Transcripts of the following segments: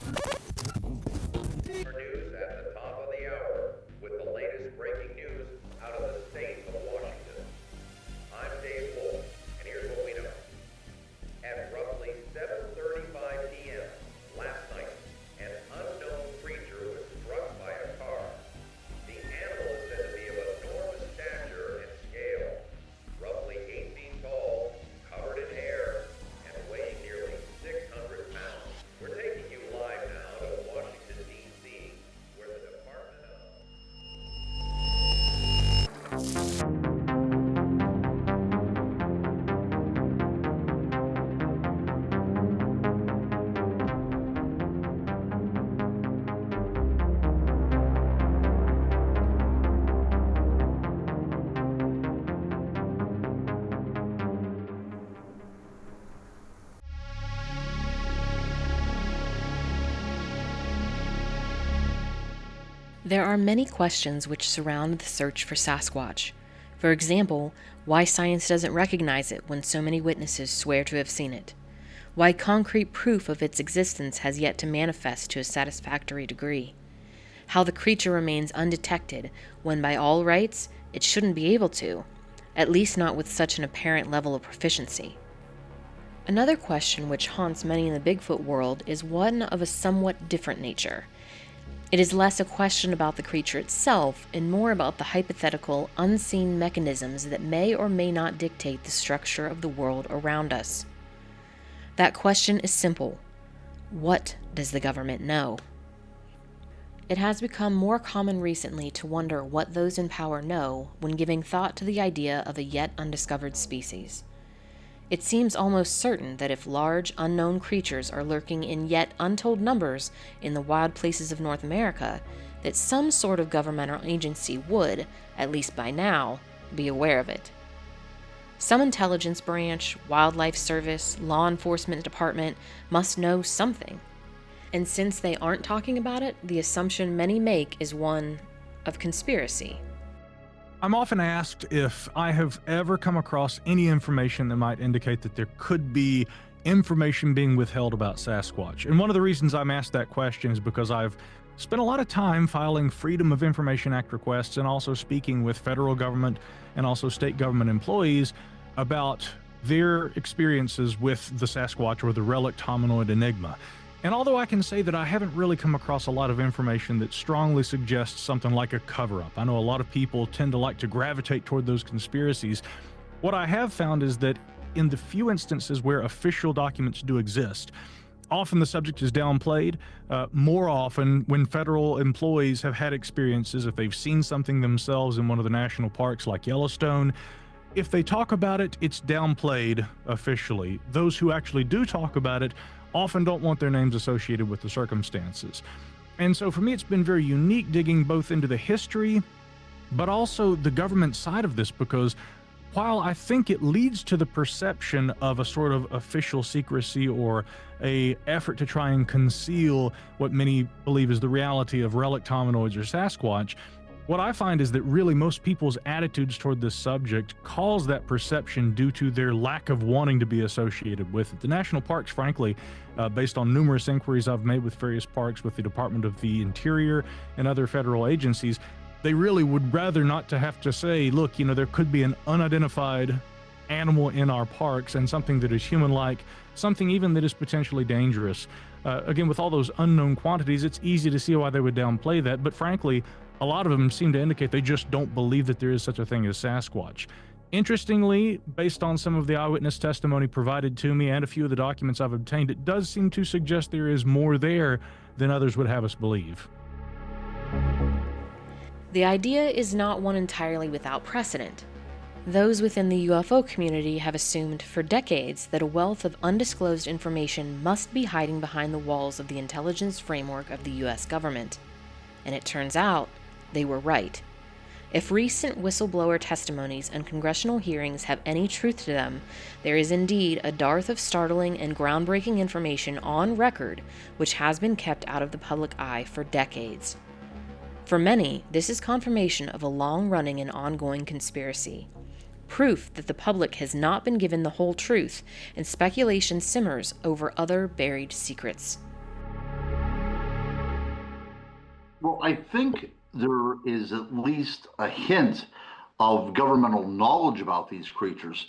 News at the top of the hour with the latest breaking news out of the state of Washington. I'm Dave Wolf, and here's what we know. At roughly 7:35 p.m. last night, an unknown creature was struck by a car. The animal is said to be of enormous stature and scale, roughly 8 feet tall, covered in hair, and weighing nearly 600 pounds. We're taking you live now to Washington, D.C., where the Department of... There are many questions which surround the search for Sasquatch. For example, why science doesn't recognize it when so many witnesses swear to have seen it. Why concrete proof of its existence has yet to manifest to a satisfactory degree. How the creature remains undetected when by all rights it shouldn't be able to, at least not with such an apparent level of proficiency. Another question which haunts many in the Bigfoot world is one of a somewhat different nature. It is less a question about the creature itself and more about the hypothetical, unseen mechanisms that may or may not dictate the structure of the world around us. That question is simple. What does the government know? It has become more common recently to wonder what those in power know when giving thought to the idea of a yet undiscovered species. It seems almost certain that if large, unknown creatures are lurking in yet untold numbers in the wild places of North America, that some sort of governmental agency would, at least by now, be aware of it. Some intelligence branch, wildlife service, law enforcement department must know something. And since they aren't talking about it, the assumption many make is one of conspiracy. I'm often asked if I have ever come across any information that might indicate that there could be information being withheld about Sasquatch. And one of the reasons I'm asked that question is because I've spent a lot of time filing Freedom of Information Act requests and also speaking with federal government and also state government employees about their experiences with the Sasquatch or the relict hominoid enigma. And although I can say that I haven't really come across a lot of information that strongly suggests something like a cover-up, I know a lot of people tend to like to gravitate toward those conspiracies, what I have found is that in the few instances where official documents do exist, often the subject is downplayed. More often, when federal employees have had experiences, if they've seen something themselves in one of the national parks like Yellowstone, if they talk about it, it's downplayed officially. Those who actually do talk about it often don't want their names associated with the circumstances. And so for me, it's been very unique digging both into the history, but also the government side of this, because while I think it leads to the perception of a sort of official secrecy or a effort to try and conceal what many believe is the reality of relict hominoids or Sasquatch, what I find is that really most people's attitudes toward this subject cause that perception due to their lack of wanting to be associated with it. The national parks, frankly, based on numerous inquiries I've made with various parks, with the Department of the Interior and other federal agencies, they really would rather not to have to say, look, you know, there could be an unidentified animal in our parks and something that is human-like, something even that is potentially dangerous. Again, with all those unknown quantities, it's easy to see why they would downplay that, but frankly, a lot of them seem to indicate they just don't believe that there is such a thing as Sasquatch. Interestingly, based on some of the eyewitness testimony provided to me and a few of the documents I've obtained, it does seem to suggest there is more there than others would have us believe. The idea is not one entirely without precedent. Those within the UFO community have assumed for decades that a wealth of undisclosed information must be hiding behind the walls of the intelligence framework of the US government. And it turns out they were right. If recent whistleblower testimonies and congressional hearings have any truth to them, there is indeed a dearth of startling and groundbreaking information on record which has been kept out of the public eye for decades. For many, this is confirmation of a long-running and ongoing conspiracy. Proof that the public has not been given the whole truth, and speculation simmers over other buried secrets. Well, I think there is at least a hint of governmental knowledge about these creatures.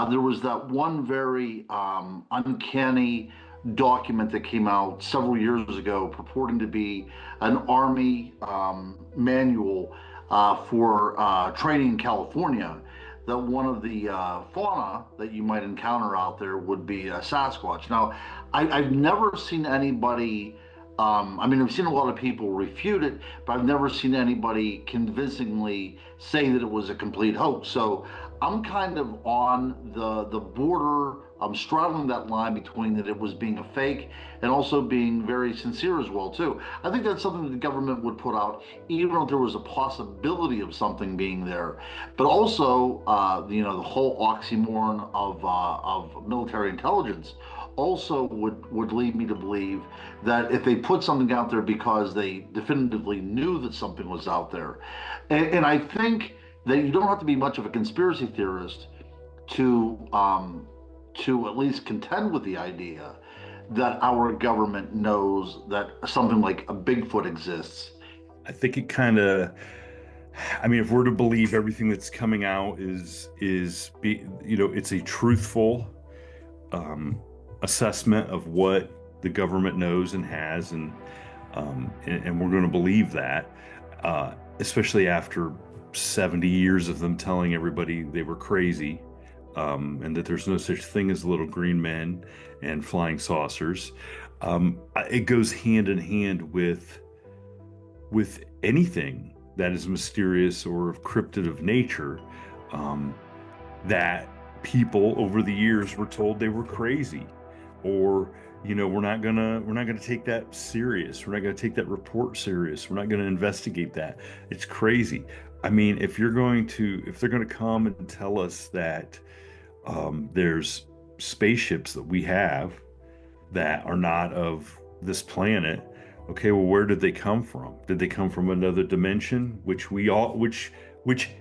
There was that one very uncanny document that came out several years ago purporting to be an Army manual for training in California. That one of the fauna that you might encounter out there would be a Sasquatch. Now, I've never seen anybody I mean, I've seen a lot of people refute it, but I've never seen anybody convincingly say that it was a complete hoax. So I'm kind of on the border. I'm straddling that line between that it was being a fake and also being very sincere as well too. I think that's something that the government would put out, even if there was a possibility of something being there. But also, the whole oxymoron of military intelligence also would lead me to believe that if they put something out there because they definitively knew that something was out there, and I think that you don't have to be much of a conspiracy theorist to at least contend with the idea that our government knows that something like a Bigfoot exists. I think it kind of, I mean, if we're to believe everything that's coming out is it's a truthful assessment of what the government knows and has, and we're going to believe that, especially after 70 years of them telling everybody they were crazy, and that there's no such thing as little green men and flying saucers. It goes hand in hand with anything that is mysterious or cryptid of nature, that people over the years were told they were crazy, or we're not gonna take that serious. We're not gonna take that report serious. We're not gonna investigate that. It's crazy. I mean, if they're going to come and tell us that there's spaceships that we have that are not of this planet, okay, well, where did they come from? Did they come from another dimension, which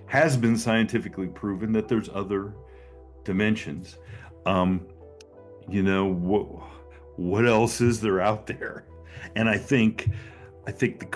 has been scientifically proven that there's other dimensions? What else is there out there? And I think the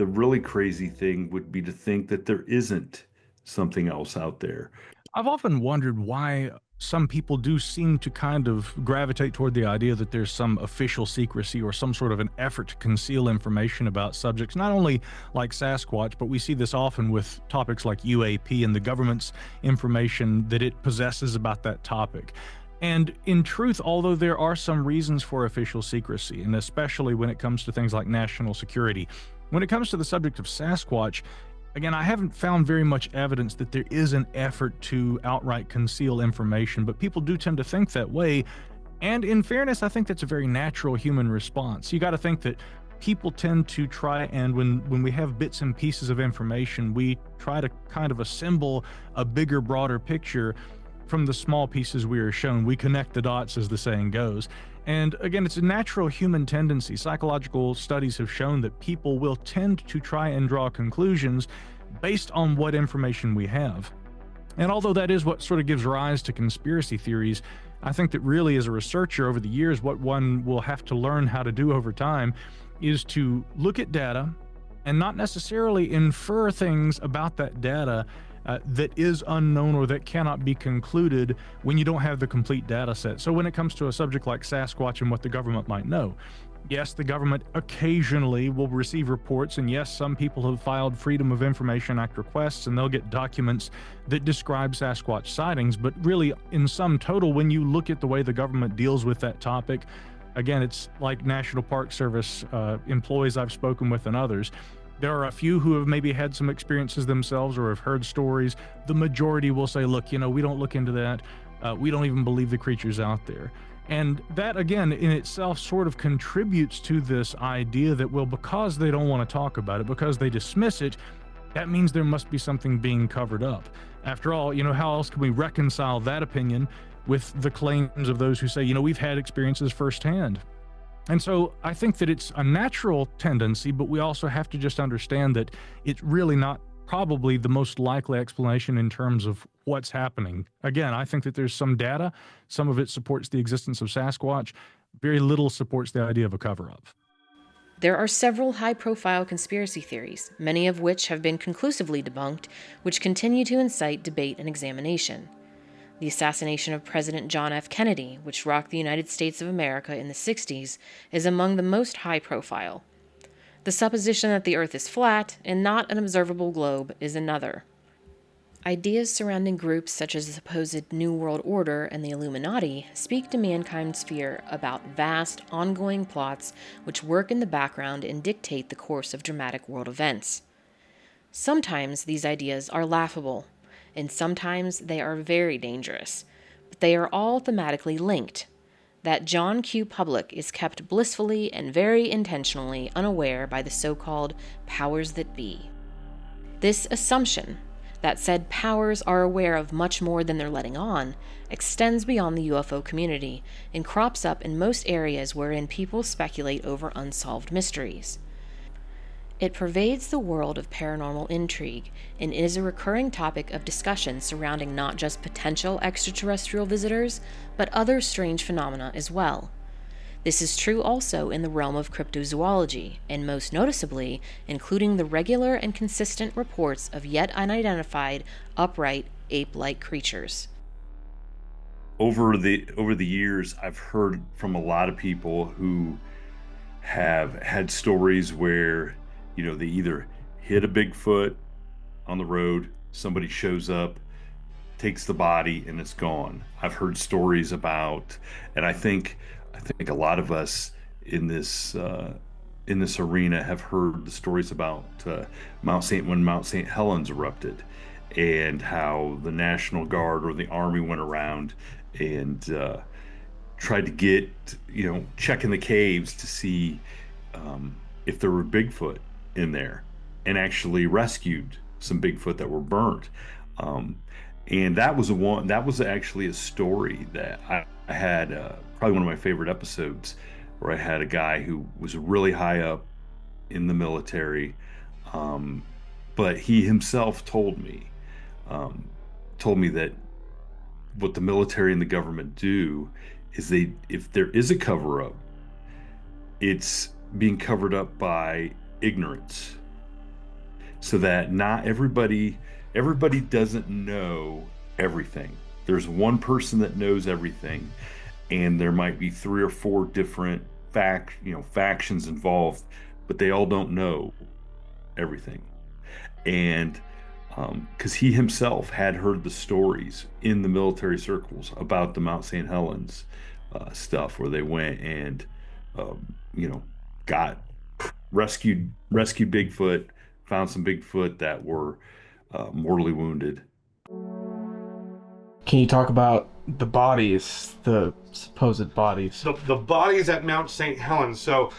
really crazy thing would be to think that there isn't something else out there. I've often wondered why some people do seem to kind of gravitate toward the idea that there's some official secrecy or some sort of an effort to conceal information about subjects, not only like Sasquatch, but we see this often with topics like UAP and the government's information that it possesses about that topic. And in truth, although there are some reasons for official secrecy, and especially when it comes to things like national security, when it comes to the subject of Sasquatch, again, I haven't found very much evidence that there is an effort to outright conceal information, but people do tend to think that way. And in fairness, I think that's a very natural human response. You got to think that people tend to try, and when we have bits and pieces of information, we try to kind of assemble a bigger, broader picture from the small pieces we are shown. We connect the dots, as the saying goes. And again, it's a natural human tendency. Psychological studies have shown that people will tend to try and draw conclusions based on what information we have. And although that is what sort of gives rise to conspiracy theories, I think that really, as a researcher over the years, what one will have to learn how to do over time is to look at data and not necessarily infer things about that data that is unknown or that cannot be concluded when you don't have the complete data set. So when it comes to a subject like Sasquatch and what the government might know, yes, the government occasionally will receive reports, and yes, some people have filed Freedom of Information Act requests, and they'll get documents that describe Sasquatch sightings. But really, in sum total, when you look at the way the government deals with that topic, again, it's like National Park Service employees I've spoken with and others. There are a few who have maybe had some experiences themselves or have heard stories. The majority will say, look, we don't look into that. We don't even believe the creature's out there. And that, again, in itself sort of contributes to this idea that, well, because they don't want to talk about it, because they dismiss it, that means there must be something being covered up. After all, how else can we reconcile that opinion with the claims of those who say, we've had experiences firsthand? And so I think that it's a natural tendency, but we also have to just understand that it's really not probably the most likely explanation in terms of what's happening. Again, I think that there's some data. Some of it supports the existence of Sasquatch. Very little supports the idea of a cover-up. There are several high-profile conspiracy theories, many of which have been conclusively debunked, which continue to incite debate and examination. The assassination of President John F. Kennedy, which rocked the United States of America in the 60s, is among the most high-profile. The supposition that the Earth is flat and not an observable globe is another. Ideas surrounding groups such as the supposed New World Order and the Illuminati speak to mankind's fear about vast, ongoing plots which work in the background and dictate the course of dramatic world events. Sometimes these ideas are laughable, and sometimes they are very dangerous, but they are all thematically linked. That John Q. Public is kept blissfully and very intentionally unaware by the so-called powers that be. This assumption that said powers are aware of much more than they're letting on, extends beyond the UFO community and crops up in most areas wherein people speculate over unsolved mysteries. It pervades the world of paranormal intrigue and is a recurring topic of discussion surrounding not just potential extraterrestrial visitors, but other strange phenomena as well. This is true also in the realm of cryptozoology, and most noticeably, including the regular and consistent reports of yet unidentified, upright, ape-like creatures. Over the years, I've heard from a lot of people who have had stories where, they either hit a Bigfoot on the road, somebody shows up, takes the body, and it's gone. I've heard stories about, and I think a lot of us in this arena have heard the stories about when Mount St. Helens erupted, and how the National Guard or the Army went around and tried to get, check in the caves to see if there were Bigfoot in there, and actually rescued some Bigfoot that were burnt. And that was actually a story that I had, probably one of my favorite episodes, where I had a guy who was really high up in the military, but he himself told me that what the military and the government do is if there is a cover-up, it's being covered up by ignorance, so that not everybody doesn't know everything. There's one person that knows everything, and there might be 3 or 4 different factions involved, but they all don't know everything. And because he himself had heard the stories in the military circles about the Mount St. Helens stuff, where they went and got rescued Bigfoot, found some Bigfoot that were mortally wounded. Can you talk about the bodies, the supposed bodies? The bodies at Mount St. Helens. So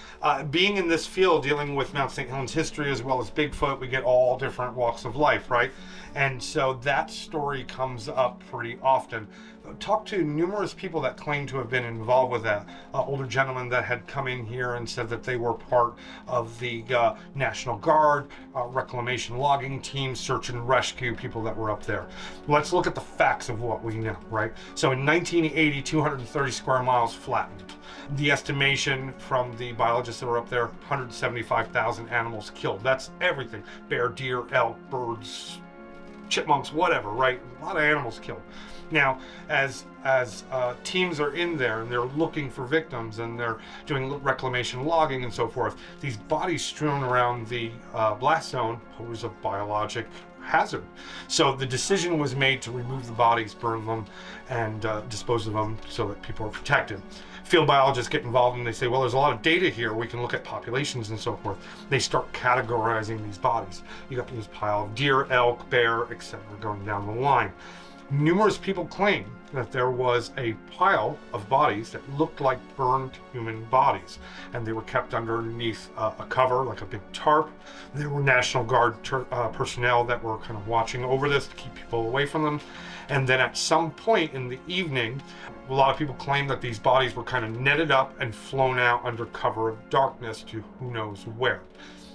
being in this field, dealing with Mount St. Helens history as well as Bigfoot, we get all different walks of life, right? And so that story comes up pretty often. Talked to numerous people that claim to have been involved with that. Older gentlemen that had come in here and said that they were part of the National Guard, reclamation logging team, search and rescue people that were up there. Let's look at the facts of what we know, right? So in 1980, 230 square miles flattened. The estimation from the biologists that were up there, 175,000 animals killed. That's everything. Bear, deer, elk, birds, chipmunks, whatever, right? A lot of animals killed. Now, as teams are in there and they're looking for victims and they're doing reclamation logging and so forth, these bodies strewn around the blast zone pose a biologic hazard. So the decision was made to remove the bodies, burn them, and dispose of them so that people are protected. Field biologists get involved and they say, well, there's a lot of data here. We can look at populations and so forth. They start categorizing these bodies. You got this pile of deer, elk, bear, etc. going down the line. Numerous people claim that there was a pile of bodies that looked like burned human bodies, and they were kept underneath a cover, like a big tarp. There were National Guard personnel that were kind of watching over this to keep people away from them. And then at some point in the evening, a lot of people claim that these bodies were kind of netted up and flown out under cover of darkness to who knows where.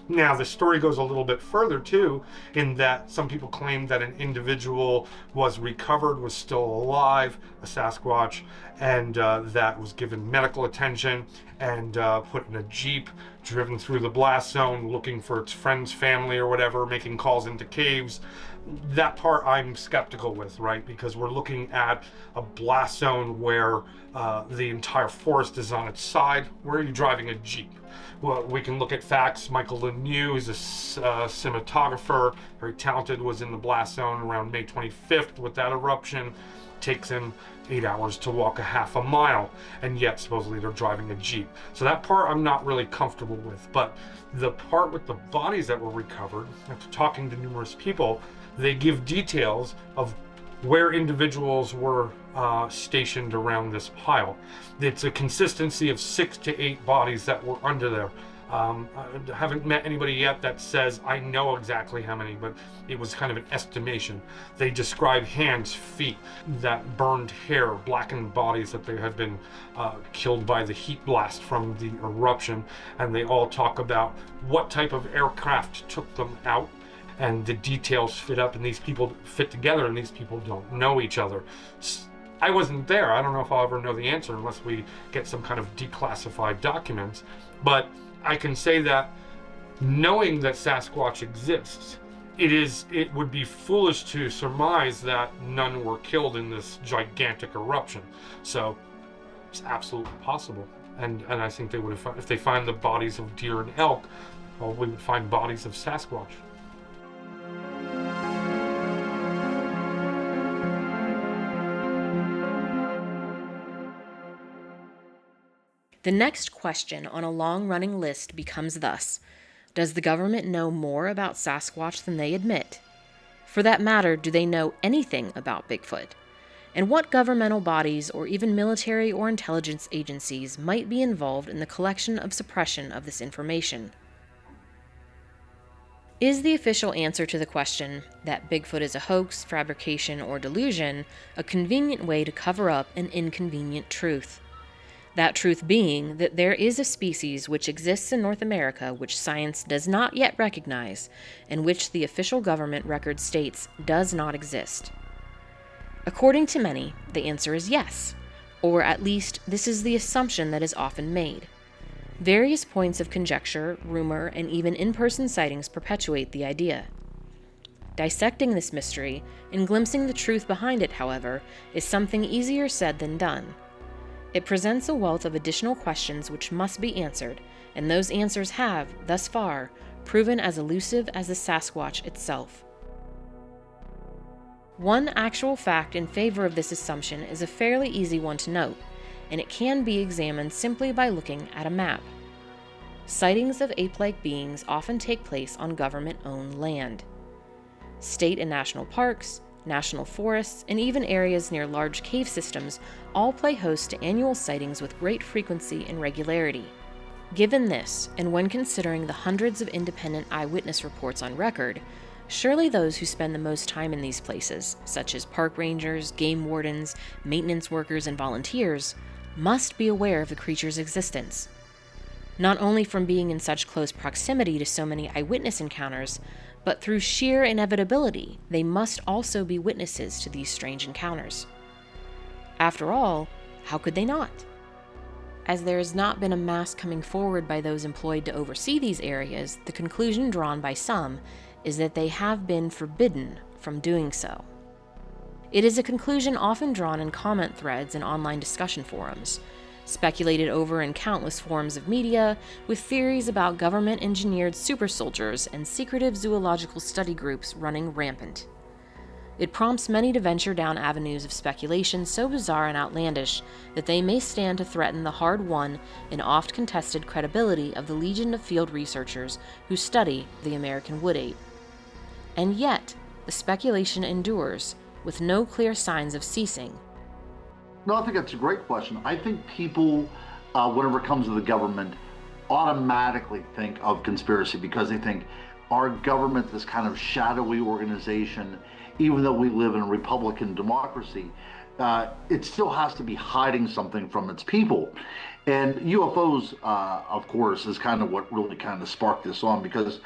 Now, the story goes a little bit further too, in that some people claim that an individual was recovered, was still alive, a Sasquatch, and that was given medical attention and put in a Jeep, driven through the blast zone, looking for its friends, family, or whatever, making calls into caves. That part I'm skeptical with, right? Because we're looking at a blast zone where the entire forest is on its side. Where are you driving a Jeep? Well, we can look at facts. Michael Lemieux is a cinematographer, very talented, was in the blast zone around May 25th with that eruption. Takes him 8 hours to walk a half a mile, and yet supposedly they're driving a Jeep. So that part I'm not really comfortable with, but the part with the bodies that were recovered, after talking to numerous people, they give details of where individuals were stationed around this pile. It's a consistency of 6 to 8 bodies that were under there. I haven't met anybody yet that says, I know exactly how many, but it was kind of an estimation. They describe hands, feet, that burned hair, blackened bodies that they had been killed by the heat blast from the eruption. And they all talk about what type of aircraft took them out, and the details fit up, and these people fit together, and these people don't know each other. I wasn't there. I don't know if I'll ever know the answer unless we get some kind of declassified documents. But I can say that knowing that Sasquatch exists, it would be foolish to surmise that none were killed in this gigantic eruption. So it's absolutely possible. And I think they would have, if they find the bodies of deer and elk, well, we would find bodies of Sasquatch. The next question on a long-running list becomes thus: does the government know more about Sasquatch than they admit? For that matter, do they know anything about Bigfoot? And what governmental bodies or even military or intelligence agencies might be involved in the collection of suppression of this information? Is the official answer to the question that Bigfoot is a hoax, fabrication, or delusion a convenient way to cover up an inconvenient truth? That truth being that there is a species which exists in North America which science does not yet recognize, and which the official government record states does not exist. According to many, the answer is yes, or at least this is the assumption that is often made. Various points of conjecture, rumor, and even in-person sightings perpetuate the idea. Dissecting this mystery and glimpsing the truth behind it, however, is something easier said than done. It presents a wealth of additional questions which must be answered, and those answers have, thus far, proven as elusive as the Sasquatch itself. One actual fact in favor of this assumption is a fairly easy one to note, and it can be examined simply by looking at a map. Sightings of ape-like beings often take place on government-owned land. State and national parks, national forests, and even areas near large cave systems all play host to annual sightings with great frequency and regularity. Given this, and when considering the hundreds of independent eyewitness reports on record, surely those who spend the most time in these places, such as park rangers, game wardens, maintenance workers, and volunteers, must be aware of the creature's existence. Not only from being in such close proximity to so many eyewitness encounters, but through sheer inevitability, they must also be witnesses to these strange encounters. After all, how could they not? As there has not been a mass coming forward by those employed to oversee these areas, the conclusion drawn by some is that they have been forbidden from doing so. It is a conclusion often drawn in comment threads and online discussion forums, speculated over in countless forms of media, with theories about government-engineered super soldiers and secretive zoological study groups running rampant. It prompts many to venture down avenues of speculation so bizarre and outlandish that they may stand to threaten the hard-won and oft-contested credibility of the legion of field researchers who study the American wood ape. And yet, the speculation endures, with no clear signs of ceasing. No, I think that's a great question. I think people, whenever it comes to the government, automatically think of conspiracy because they think our government, this kind of shadowy organization, even though we live in a Republican democracy, it still has to be hiding something from its people. And UFOs, of course, is kind of what really kind of sparked this on, because,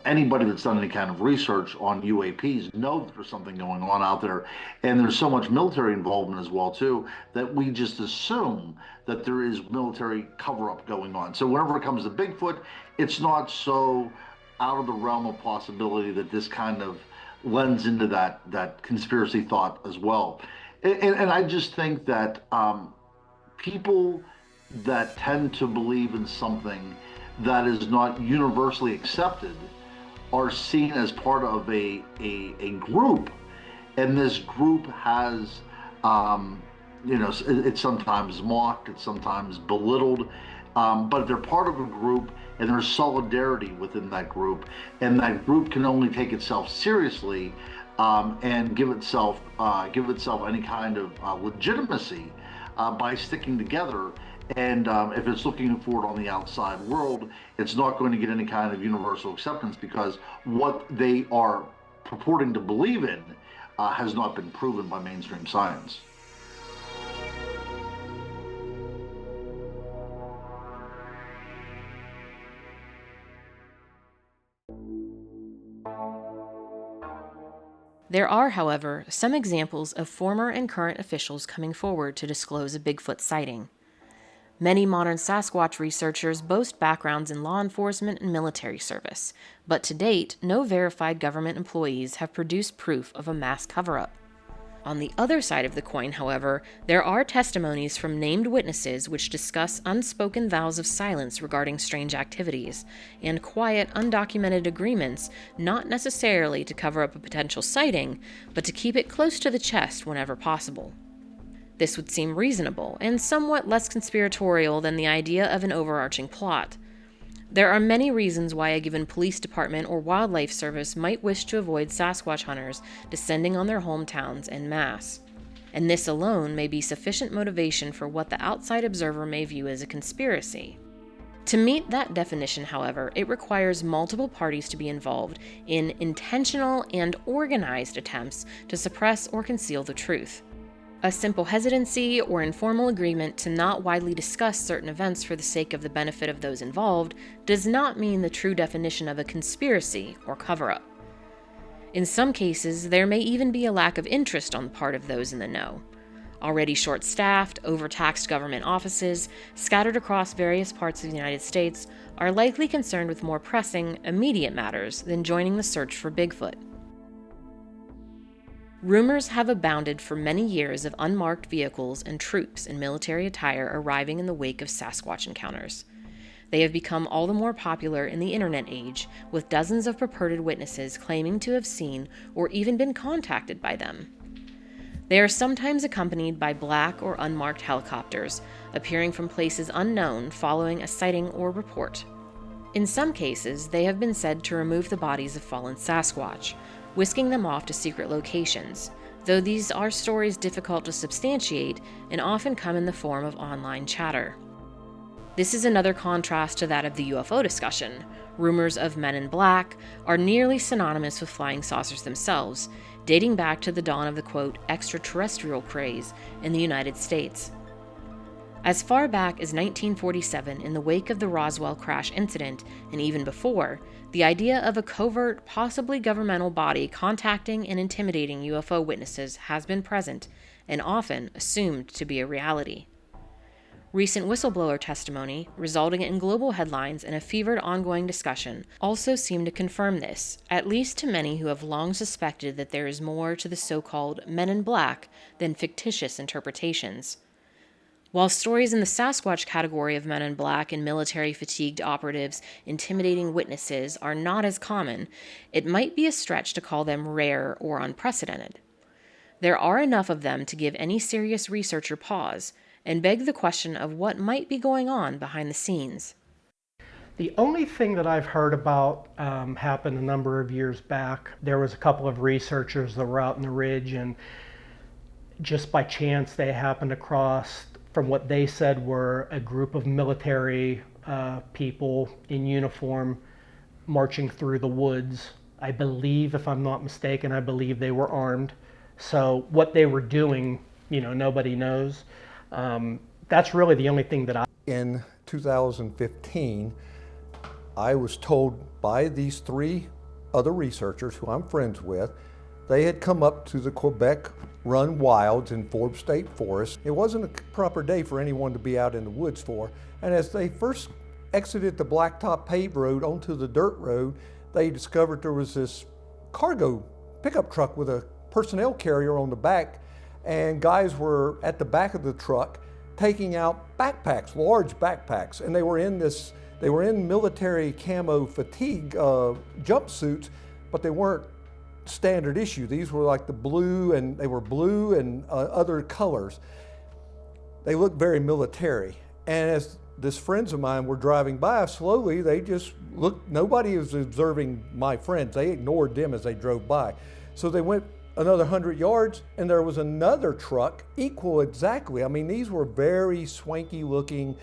anybody that's done any kind of research on UAPs know that there's something going on out there. And there's so much military involvement as well, too, that we just assume that there is military cover-up going on. So whenever it comes to Bigfoot, it's not so out of the realm of possibility that this kind of lends into that conspiracy thought as well. And I just think that people that tend to believe in something that is not universally accepted are seen as part of a group, and this group has it's sometimes mocked, it's sometimes belittled, but they're part of a group, and there's solidarity within that group, and that group can only take itself seriously and give itself any kind of legitimacy by sticking together. And if it's looking forward on the outside world, it's not going to get any kind of universal acceptance, because what they are purporting to believe in has not been proven by mainstream science. There are, however, some examples of former and current officials coming forward to disclose a Bigfoot sighting. Many modern Sasquatch researchers boast backgrounds in law enforcement and military service, but to date, no verified government employees have produced proof of a mass cover-up. On the other side of the coin, however, there are testimonies from named witnesses which discuss unspoken vows of silence regarding strange activities, and quiet, undocumented agreements not necessarily to cover up a potential sighting, but to keep it close to the chest whenever possible. This would seem reasonable, and somewhat less conspiratorial than the idea of an overarching plot. There are many reasons why a given police department or wildlife service might wish to avoid Sasquatch hunters descending on their hometowns en masse, and this alone may be sufficient motivation for what the outside observer may view as a conspiracy. To meet that definition, however, it requires multiple parties to be involved in intentional and organized attempts to suppress or conceal the truth. A simple hesitancy or informal agreement to not widely discuss certain events for the sake of the benefit of those involved does not mean the true definition of a conspiracy or cover-up. In some cases, there may even be a lack of interest on the part of those in the know. Already short-staffed, overtaxed government offices, scattered across various parts of the United States, are likely concerned with more pressing, immediate matters than joining the search for Bigfoot. Rumors have abounded for many years of unmarked vehicles and troops in military attire arriving in the wake of Sasquatch encounters. They have become all the more popular in the internet age, with dozens of purported witnesses claiming to have seen or even been contacted by them. They are sometimes accompanied by black or unmarked helicopters, appearing from places unknown following a sighting or report. In some cases, they have been said to remove the bodies of fallen Sasquatch, whisking them off to secret locations, though these are stories difficult to substantiate and often come in the form of online chatter. This is another contrast to that of the UFO discussion. Rumors of men in black are nearly synonymous with flying saucers themselves, dating back to the dawn of the, quote, extraterrestrial craze in the United States. As far back as 1947, in the wake of the Roswell crash incident, and even before, the idea of a covert, possibly governmental body contacting and intimidating UFO witnesses has been present and often assumed to be a reality. Recent whistleblower testimony, resulting in global headlines and a fevered ongoing discussion, also seem to confirm this, at least to many who have long suspected that there is more to the so-called men in black than fictitious interpretations. While stories in the Sasquatch category of men in black and military-fatigued operatives intimidating witnesses are not as common, it might be a stretch to call them rare or unprecedented. There are enough of them to give any serious researcher pause, and beg the question of what might be going on behind the scenes. The only thing that I've heard about happened a number of years back. There was a couple of researchers that were out in the ridge, and just by chance they happened across, from what they said, were a group of military people in uniform marching through the woods. I believe, if I'm not mistaken, I believe they were armed. So what they were doing nobody knows. That's really the only thing that In 2015, I was told by these 3 other researchers who I'm friends with, they had come up to the Quebec run wilds in Forbes State Forest. It wasn't a proper day for anyone to be out in the woods for. And as they first exited the blacktop paved road onto the dirt road, they discovered there was this cargo pickup truck with a personnel carrier on the back, and guys were at the back of the truck taking out backpacks, large backpacks, and they were in military camo fatigue jumpsuits, but they weren't standard issue. These were like the blue, and they were blue and other colors. They looked very military. And as these friends of mine were driving by slowly, they just looked, nobody was observing my friends. They ignored them as they drove by. So they went another 100 yards, and there was another truck equal exactly. I mean, these were very swanky looking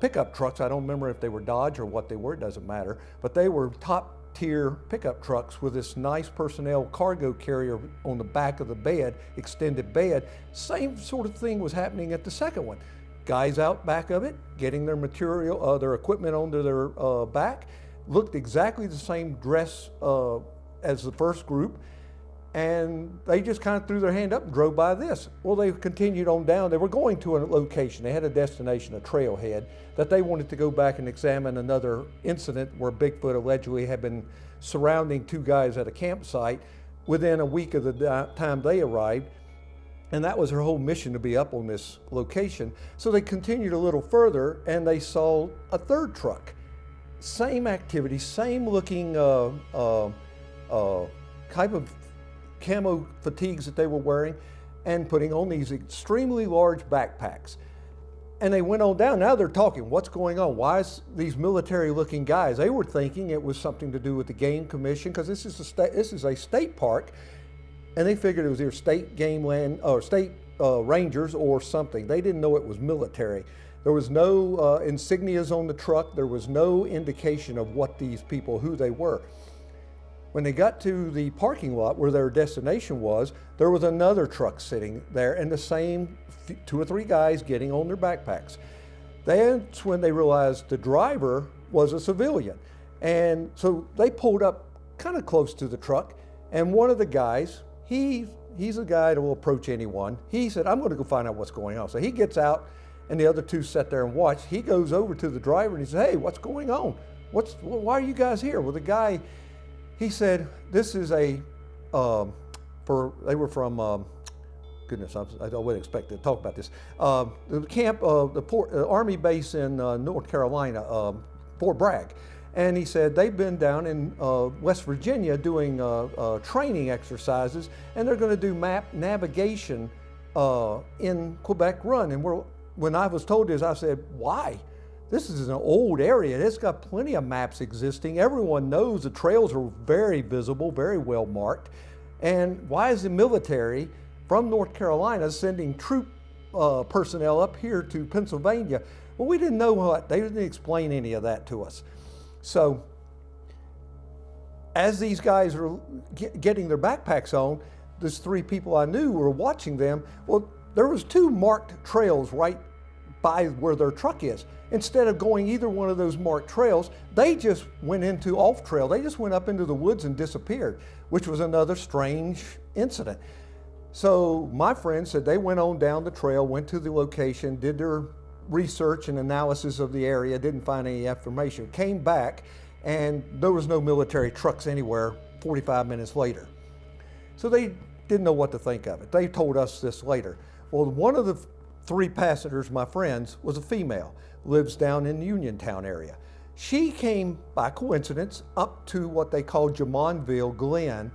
pickup trucks. I don't remember if they were Dodge or what they were, it doesn't matter, but they were top tier pickup trucks with this nice personnel cargo carrier on the back of the bed, extended bed. Same sort of thing was happening at the second one. Guys out back of it, getting their material, their equipment onto their back, looked exactly the same dress as the first group, and they just kind of threw their hand up and drove by this. Well, they continued on down. They were going to a location. They had a destination, a trailhead, that they wanted to go back and examine another incident where Bigfoot allegedly had been surrounding 2 guys at a campsite within a week of the time they arrived. And that was their whole mission, to be up on this location. So they continued a little further, and they saw a 3rd truck. Same activity, same looking type of camo fatigues that they were wearing, and putting on these extremely large backpacks. And they went on down. Now they're talking, what's going on? Why is these military looking guys? They were thinking it was something to do with the Game Commission, because this is a state park, and they figured it was either state game land or state rangers or something. They didn't know it was military. There was no insignias on the truck. There was no indication of what these people, who they were. When they got to the parking lot where their destination was, there was another truck sitting there, and the same 2 or 3 guys getting on their backpacks. That's when they realized the driver was a civilian. And so they pulled up kind of close to the truck, and one of the guys, he's a guy that will approach anyone. He said, I'm going to go find out what's going on. So he gets out, and the other 2 sat there and watched. He goes over to the driver and he said, hey, what's going on? Why are you guys here? Well, the guy, he said, this is they were from, goodness, I wouldn't expect to talk about this. The camp, the Army base in North Carolina, Fort Bragg. And he said they've been down in West Virginia doing training exercises, and they're going to do map navigation in Quebec Run. And when I was told this, I said, why? This is an old area. It's got plenty of maps existing. Everyone knows the trails are very visible, very well marked. And why is the military from North Carolina sending troop personnel up here to Pennsylvania? Well, we didn't know what. They didn't explain any of that to us. So as these guys are getting their backpacks on, these 3 people I knew were watching them. Well, there was 2 marked trails right by where their truck is. Instead of going either one of those marked trails, they just went into off trail. They just went up into the woods and disappeared, which was another strange incident. So my friend said they went on down the trail, went to the location, did their research and analysis of the area, didn't find any information, came back, and there was no military trucks anywhere 45 minutes later. So they didn't know what to think of it. They told us this later. Well, one of the 3 passengers, my friends, was a female, lives down in Uniontown area. She came by coincidence up to what they call Jamonville Glen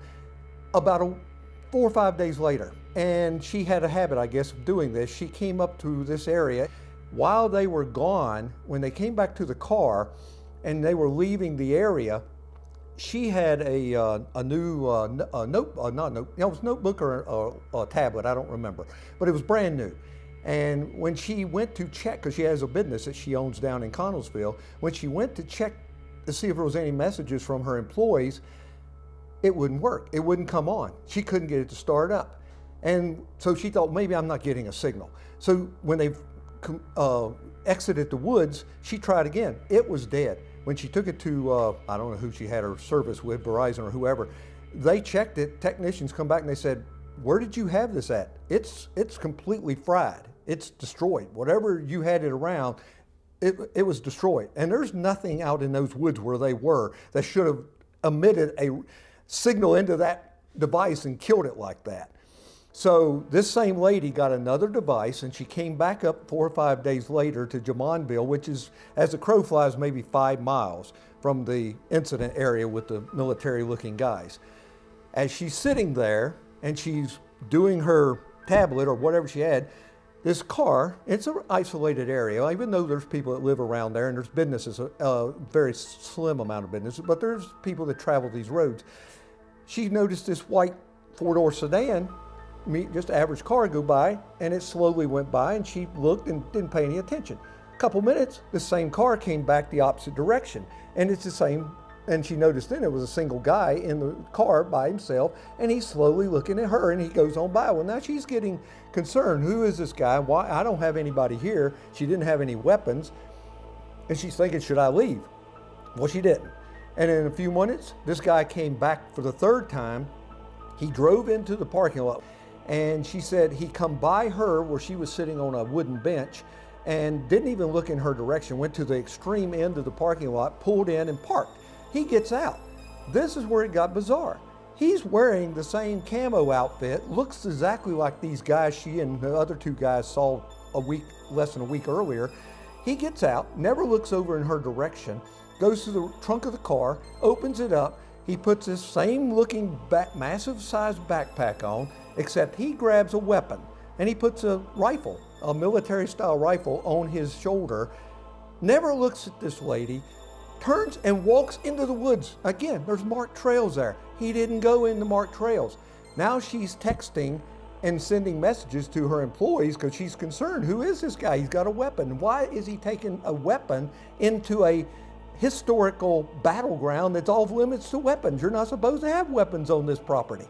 about 4 or 5 days later. And she had a habit, I guess, of doing this. She came up to this area. While they were gone, when they came back to the car and they were leaving the area, she had a new notebook or a tablet, I don't remember, but it was brand new. And when she went to check, because she has a business that she owns down in Connellsville, when she went to check to see if there was any messages from her employees, it wouldn't work. It wouldn't come on. She couldn't get it to start up. And so she thought, maybe I'm not getting a signal. So when they exited the woods, she tried again. It was dead. When she took it to, I don't know who she had her service with, Verizon or whoever, they checked it, technicians come back and they said, where did you have this at? It's completely fried. It's destroyed. Whatever you had it around, it was destroyed. And there's nothing out in those woods where they were that should have emitted a signal into that device and killed it like that. So this same lady got another device, and she came back up 4 or 5 days later to Jamonville, which is, as the crow flies, maybe 5 miles from the incident area with the military-looking guys. As she's sitting there and she's doing her tablet or whatever she had, this car, it's an isolated area, even though there's people that live around there and there's businesses, a very slim amount of businesses, but there's people that travel these roads. She noticed this white 4-door sedan, just average car, go by, and it slowly went by, and she looked and didn't pay any attention. A couple minutes, the same car came back the opposite direction, and it's the same, and she noticed then it was a single guy in the car by himself, and he's slowly looking at her, and he goes on by. Well, now she's getting concerned. Who is this guy? Why? I don't have anybody here. She didn't have any weapons, and she's thinking, should I leave? Well, she didn't. And in a few minutes, this guy came back for the third time. He drove into the parking lot. And she said he come by her where she was sitting on a wooden bench and didn't even look in her direction, went to the extreme end of the parking lot, pulled in and parked. He gets out. This is where it got bizarre. He's wearing the same camo outfit, looks exactly like these guys she and the other 2 guys saw less than a week earlier. He gets out, never looks over in her direction, goes to the trunk of the car, opens it up. He puts this same looking massive sized backpack on, except he grabs a weapon and he puts a rifle, a military style rifle, on his shoulder, never looks at this lady, turns and walks into the woods. Again, there's marked trails there. He didn't go in the marked trails. Now she's texting and sending messages to her employees because she's concerned. Who is this guy? He's got a weapon. Why is he taking a weapon into a historical battleground that's off limits to weapons? You're not supposed to have weapons on this property.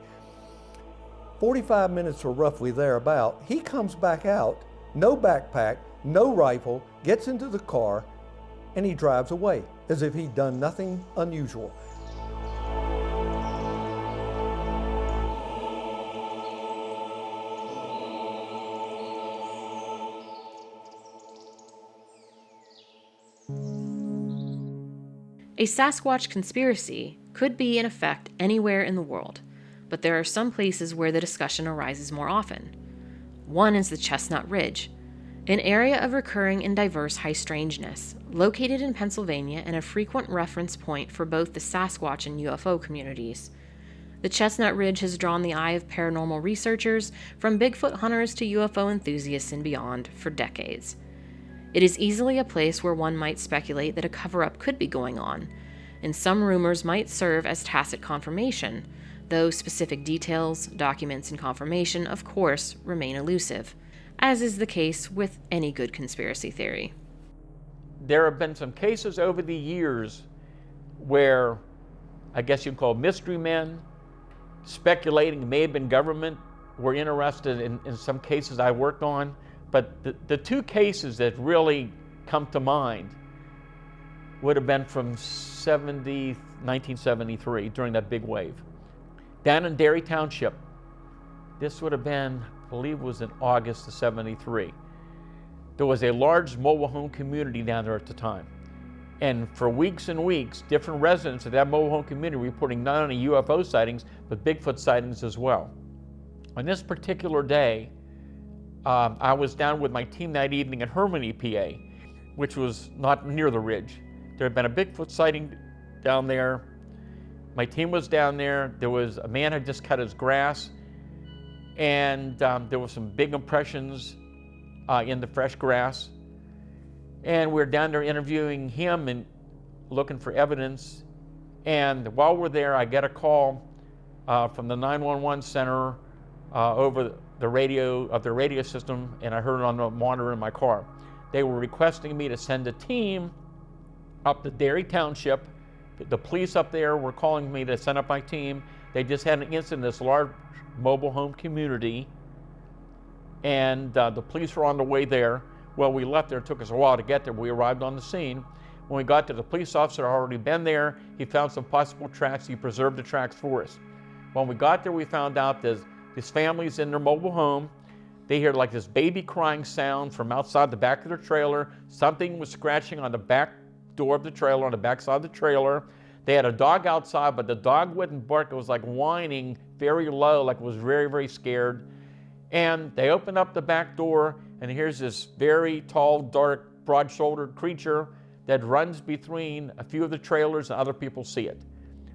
45 minutes or roughly thereabout, he comes back out, no backpack, no rifle, gets into the car, and he drives away as if he'd done nothing unusual. A Sasquatch conspiracy could be in effect anywhere in the world, but there are some places where the discussion arises more often. One is the Chestnut Ridge, an area of recurring and diverse high strangeness, located in Pennsylvania and a frequent reference point for both the Sasquatch and UFO communities. The Chestnut Ridge has drawn the eye of paranormal researchers, from Bigfoot hunters to UFO enthusiasts and beyond, for decades. It is easily a place where one might speculate that a cover-up could be going on, and some rumors might serve as tacit confirmation, though specific details, documents, and confirmation, of course, remain elusive, as is the case with any good conspiracy theory. There have been some cases over the years where I guess you'd call mystery men, speculating it may have been government, were interested in some cases I worked on. But the 2 cases that really come to mind would have been from 1973, during that big wave. Down in Derry Township, this would have been, I believe it was in August of '73. There was a large mobile home community down there at the time. And for weeks and weeks, different residents of that mobile home community were reporting not only UFO sightings, but Bigfoot sightings as well. On this particular day, I was down with my team that evening in Hermione, PA, which was not near the ridge. There had been a Bigfoot sighting down there. My team was down there. There was a man had just cut his grass, and there were some big impressions in the fresh grass. And we were down there interviewing him and looking for evidence. And while we're there, I get a call from the 911 center over the radio system, and I heard it on the monitor in my car. They were requesting me to send a team up to Derry Township. The police up there were calling me to send up my team. They just had an incident in this large mobile home community and the police were on the way there. Well, we left there. It took us a while to get there, but we arrived on the scene. When we got there, the police officer had already been there. He found some possible tracks. He preserved the tracks for us. When we got there, we found out there's this family's in their mobile home. They hear like this baby crying sound from outside the back of their trailer. Something was scratching on the back door of the trailer, on the back side of the trailer. They had a dog outside, but the dog wouldn't bark. It was like whining very low, like it was very, very scared. And they opened up the back door, and here's this very tall, dark, broad-shouldered creature that runs between a few of the trailers, and other people see it.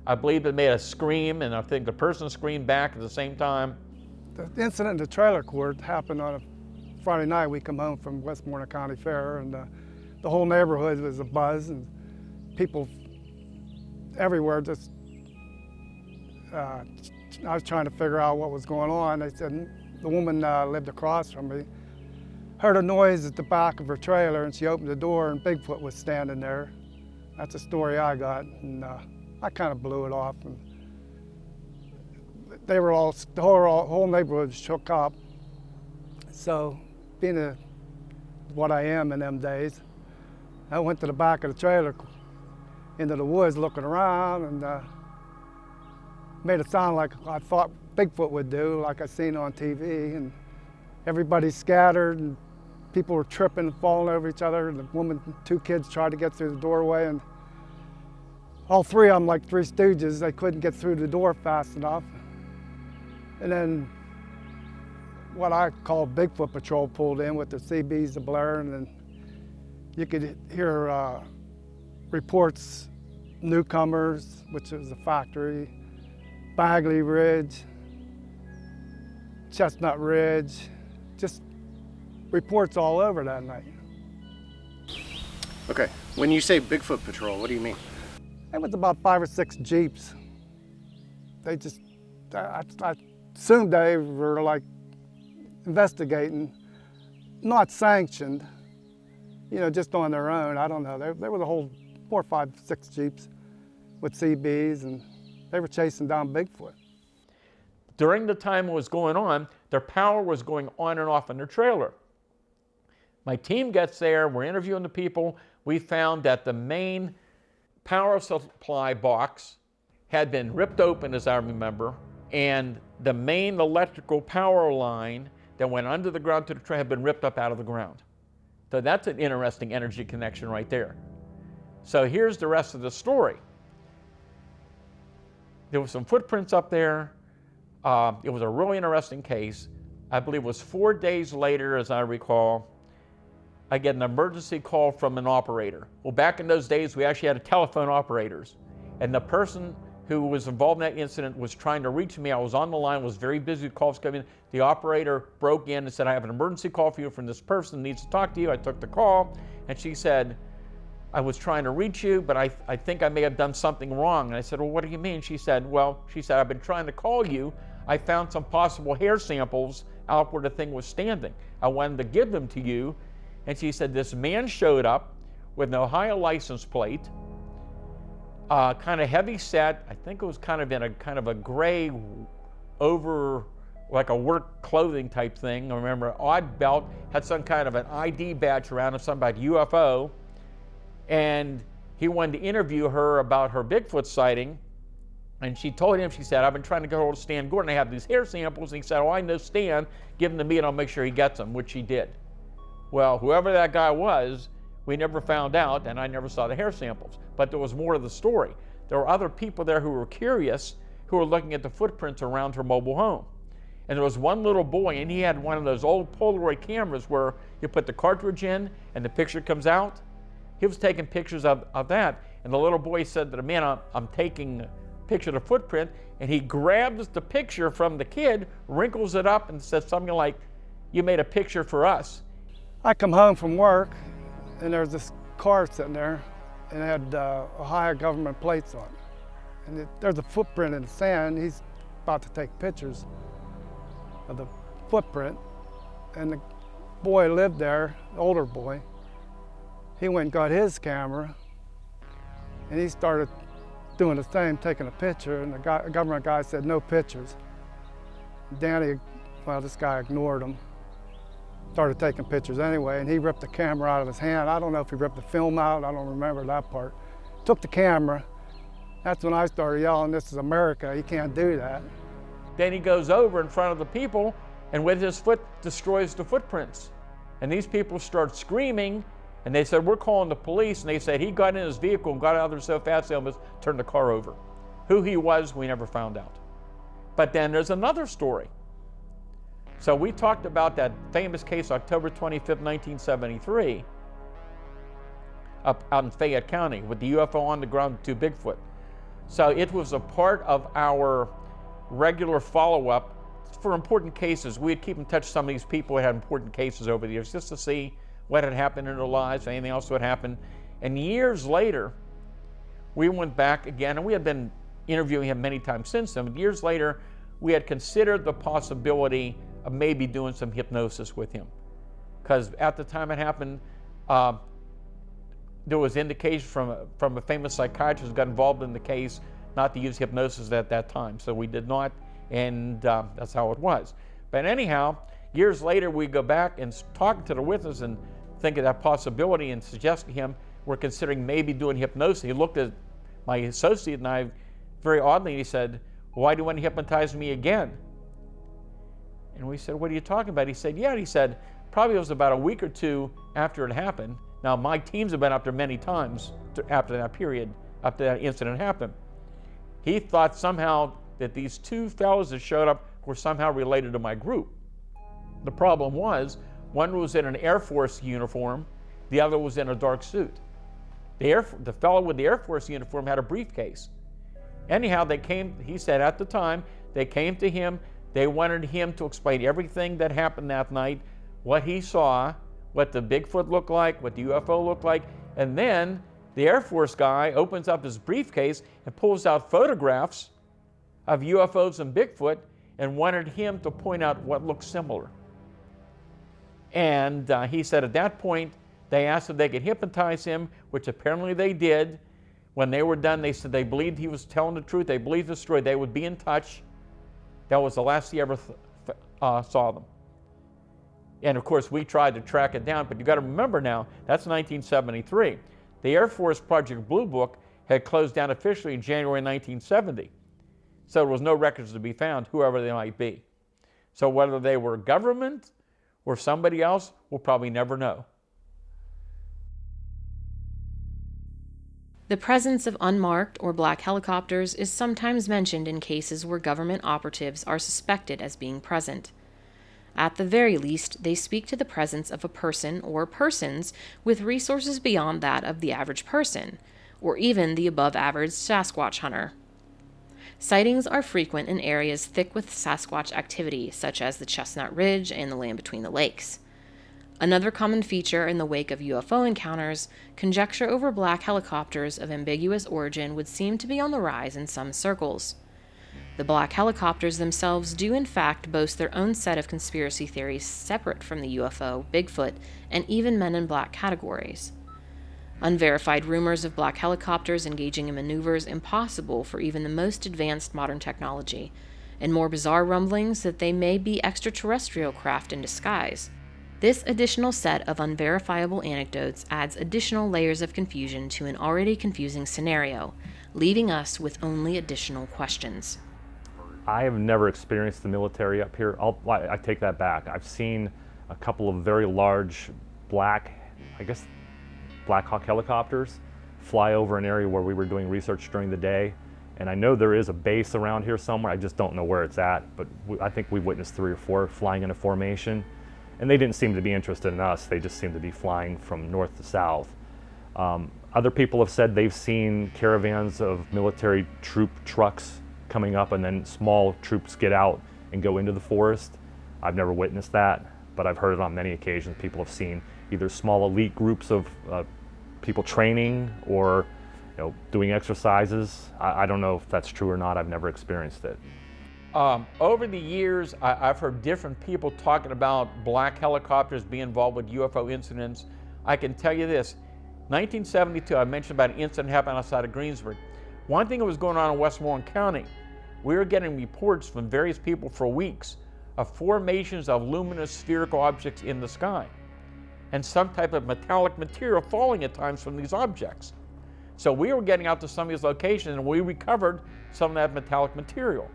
I believe it made a scream, and I think the person screamed back at the same time. The incident in the trailer court happened on a Friday night. We come home from Westmoreland County Fair, and the whole neighborhood was abuzz, and people everywhere just, I was trying to figure out what was going on. They said the woman lived across from me, heard a noise at the back of her trailer, and she opened the door, and Bigfoot was standing there. That's the story I got, and I kind of blew it off. And they were all, the whole neighborhood shook up. So, being what I am in them days, I went to the back of the trailer, into the woods, looking around, and made it sound like I thought Bigfoot would do, like I seen on TV. And everybody scattered, and people were tripping and falling over each other. And the woman, two kids tried to get through the doorway, and all three of them, like Three Stooges, they couldn't get through the door fast enough. And then what I call Bigfoot Patrol pulled in with their CBs, the blaring, and you could hear reports, newcomers, which was a factory, Bagley Ridge, Chestnut Ridge, just reports all over that night. Okay, when you say Bigfoot Patrol, what do you mean? It was about 5 or 6 Jeeps. They just, I assumed they were like investigating, not sanctioned, you know, just on their own. I don't know. There was a whole 4, 5, 6 Jeeps with CBs, and they were chasing down Bigfoot. During the time it was going on, their power was going on and off in their trailer. My team gets there, we're interviewing the people. We found that the main power supply box had been ripped open, as I remember, and the main electrical power line that went under the ground to the trailer had been ripped up out of the ground. So that's an interesting energy connection right there. So here's the rest of the story. There were some footprints up there. It was a really interesting case. I believe it was 4 days later, as I recall, I get an emergency call from an operator. Well, back in those days, we actually had telephone operators. And the person who was involved in that incident was trying to reach me. I was on the line, was very busy with calls coming in. The operator broke in and said, I have an emergency call for you from this person who needs to talk to you. I took the call, and she said, I was trying to reach you, but I think I may have done something wrong. And I said, well, what do you mean? She said, I've been trying to call you. I found some possible hair samples out where the thing was standing. I wanted to give them to you. And she said, this man showed up with an Ohio license plate, kind of heavy set. I think it was kind of in a gray over, like a work clothing type thing. I remember odd belt, had some kind of an ID badge around him, something about UFO. And he wanted to interview her about her Bigfoot sighting. And she told him, she said, I've been trying to get hold of Stan Gordon. I have these hair samples. And he said, oh, I know Stan. Give them to me and I'll make sure he gets them, which he did. Well, whoever that guy was, we never found out, and I never saw the hair samples. But there was more to the story. There were other people there who were curious, who were looking at the footprints around her mobile home. And there was one little boy, and he had one of those old Polaroid cameras where you put the cartridge in and the picture comes out. He was taking pictures of that, and the little boy said to the man, I'm taking a picture of the footprint, and he grabs the picture from the kid, wrinkles it up, and says something like, you made a picture for us. I come home from work, and there's this car sitting there, and it had Ohio government plates on it. And there's a footprint in the sand. He's about to take pictures of the footprint, and the boy lived there, the older boy. He went and got his camera, and he started doing the same, taking a picture, and the government guy said, no pictures. Danny, well, this guy ignored him. started taking pictures anyway, and he ripped the camera out of his hand. I don't know if he ripped the film out, I don't remember that part. Took the camera. That's when I started yelling, "This is America, you can't do that." Then he goes over in front of the people and with his foot destroys the footprints. And these people start screaming, and they said, "We're calling the police." And they said he got in his vehicle and got out there so fast they almost turned the car over. Who he was, we never found out. But then there's another story. So we talked about that famous case, October 25th, 1973, up out in Fayette County with the UFO on the ground, 2 Bigfoot. So it was a part of our regular follow-up for important cases. We'd keep in touch with some of these people who had important cases over the years just to see what had happened in their lives, anything else that had happened. And years later, we went back again, and we had been interviewing him many times since then. But years later, we had considered the possibility of maybe doing some hypnosis with him. Because at the time it happened, there was indication from a famous psychiatrist who got involved in the case not to use hypnosis at that time. So we did not, and that's how it was. But anyhow, years later we go back and talking to the witness and think of that possibility and suggest to him we're considering maybe doing hypnosis. He looked at my associate and I very oddly, and he said, "Why do you want to hypnotize me again?" And we said, "What are you talking about?" He said, "Yeah." He said, "Probably it was about a week or two after it happened." Now, my teams have been up there many times after that period, after that incident happened. He thought somehow that these 2 fellows that showed up were somehow related to my group. The problem was, one was in an Air Force uniform, the other was in a dark suit. The fellow with the Air Force uniform had a briefcase. Anyhow, they came, he said at the time, they came to him, they wanted him to explain everything that happened that night, what he saw, what the Bigfoot looked like, what the UFO looked like, and then the Air Force guy opens up his briefcase and pulls out photographs of UFOs and Bigfoot and wanted him to point out what looked similar. And he said at that point, they asked if they could hypnotize him, which apparently they did. When they were done, they said they believed he was telling the truth, they believed the story, they would be in touch. That was the last he ever saw them. And of course, we tried to track it down, but you got to remember now, that's 1973. The Air Force Project Blue Book had closed down officially in January 1970. So there was no records to be found, whoever they might be. So whether they were government or somebody else, we'll probably never know. The presence of unmarked or black helicopters is sometimes mentioned in cases where government operatives are suspected as being present. At the very least, they speak to the presence of a person or persons with resources beyond that of the average person, or even the above-average Sasquatch hunter. Sightings are frequent in areas thick with Sasquatch activity, such as the Chestnut Ridge and the land between the lakes. Another common feature in the wake of UFO encounters, conjecture over black helicopters of ambiguous origin would seem to be on the rise in some circles. The black helicopters themselves do in fact boast their own set of conspiracy theories separate from the UFO, Bigfoot, and even Men in Black categories. Unverified rumors of black helicopters engaging in maneuvers impossible for even the most advanced modern technology, and more bizarre rumblings that they may be extraterrestrial craft in disguise. This additional set of unverifiable anecdotes adds additional layers of confusion to an already confusing scenario, leaving us with only additional questions. I have never experienced the military up here. I take that back. I've seen a couple of very large Black Hawk helicopters fly over an area where we were doing research during the day. And I know there is a base around here somewhere. I just don't know where it's at. But I think we witnessed 3 or 4 flying in a formation. And they didn't seem to be interested in us. They just seemed to be flying from north to south. Other people have said they've seen caravans of military troop trucks coming up, and then small troops get out and go into the forest. I've never witnessed that, but I've heard it on many occasions. People have seen either small elite groups of people training or doing exercises. I don't know if that's true or not. I've never experienced it. Over the years, I've heard different people talking about black helicopters being involved with UFO incidents. I can tell you this, 1972, I mentioned about an incident happening outside of Greensburg. One thing that was going on in Westmoreland County, we were getting reports from various people for weeks of formations of luminous spherical objects in the sky, and some type of metallic material falling at times from these objects. So we were getting out to some of these locations and we recovered some of that metallic material.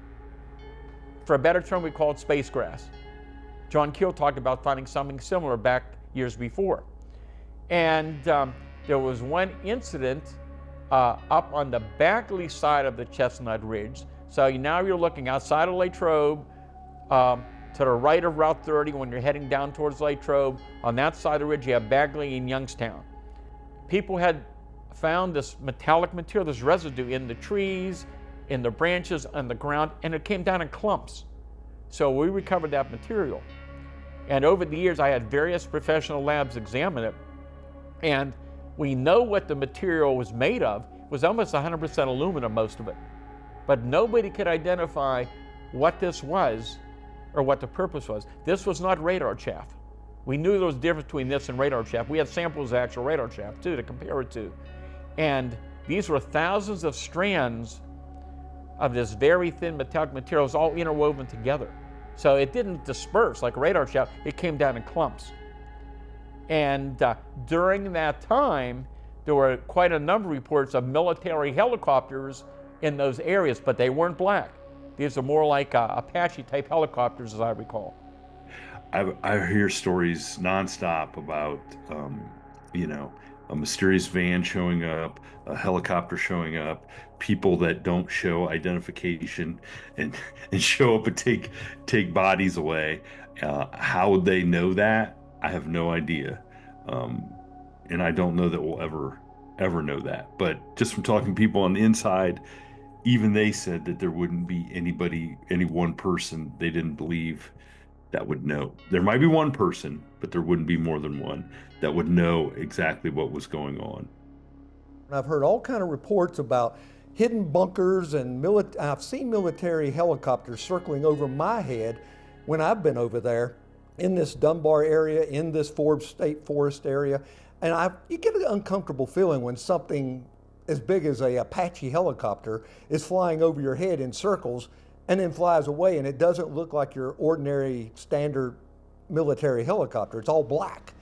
For a better term, we call it space grass. John Keel talked about finding something similar back years before. And there was one incident up on the Backley side of the Chestnut Ridge. So now you're looking outside of Latrobe, to the right of Route 30 when you're heading down towards Latrobe. On that side of the ridge, you have Bagley and Youngstown. People had found this metallic material, this residue in the trees, in the branches, on the ground, and it came down in clumps. So we recovered that material. And over the years, I had various professional labs examine it, and we know what the material was made of. It was almost 100% aluminum, most of it. But nobody could identify what this was or what the purpose was. This was not radar chaff. We knew there was a difference between this and radar chaff. We had samples of actual radar chaff too to compare it to. And these were thousands of strands of this very thin metallic material, all interwoven together. So it didn't disperse like radar chaff, it came down in clumps. And during that time, there were quite a number of reports of military helicopters in those areas, but they weren't black. These are more like Apache-type helicopters, as I recall. I hear stories nonstop about, a mysterious van showing up, a helicopter showing up, people that don't show identification and show up and take bodies away. How would they know that? I have no idea. And I don't know that we'll ever know that. But just from talking to people on the inside, even they said that there wouldn't be any one person they didn't believe that would know. There might be one person, but there wouldn't be more than one that would know exactly what was going on. I've heard all kind of reports about hidden bunkers, and I've seen military helicopters circling over my head when I've been over there in this Dunbar area, in this Forbes State Forest area. And you get an uncomfortable feeling when something as big as a Apache helicopter is flying over your head in circles and then flies away, and it doesn't look like your ordinary standard military helicopter. It's all black.